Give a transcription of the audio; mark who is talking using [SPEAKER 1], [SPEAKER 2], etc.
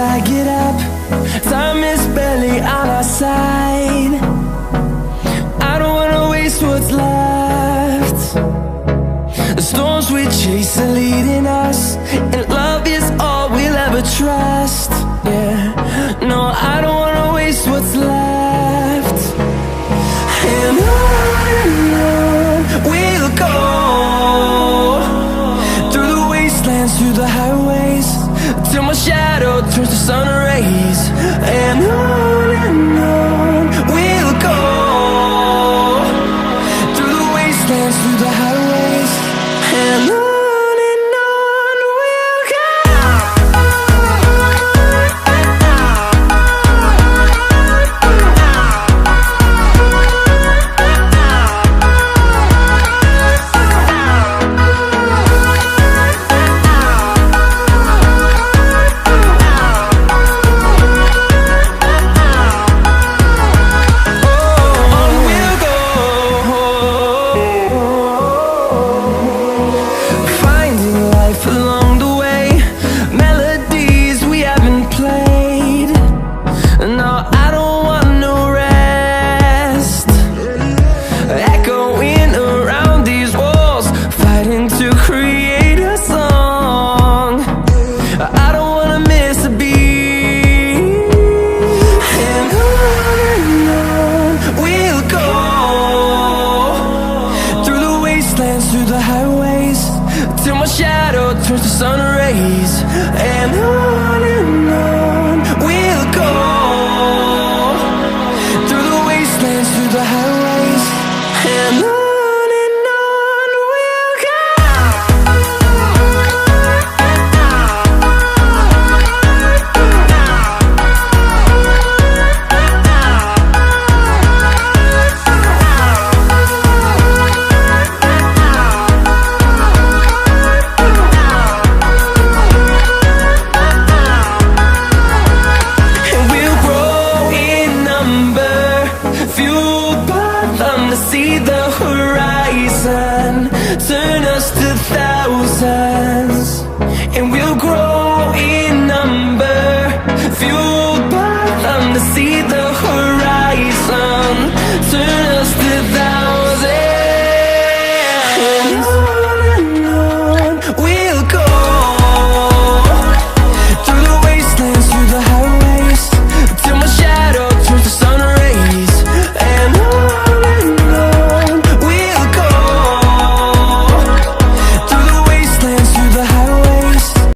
[SPEAKER 1] I get up. Time is barely on our side. I don't wanna waste what's left. The storms we chase are leading us, and love is all we'll ever trust. Yeah, no, I don't wanna waste what's left. And on we'll go, through the wastelands, through the highways, till my shadow turns to sun rays. And on we'll go, through the wastelands, through the highways, and on we'll go. Through the highways, till my shadow turns to sun rays. And on we'll go, through the wastelands, through the highways, and on we'll go. See the horizon, turn us to thousands, and we'll grow in number, fueled by them to see the horizon.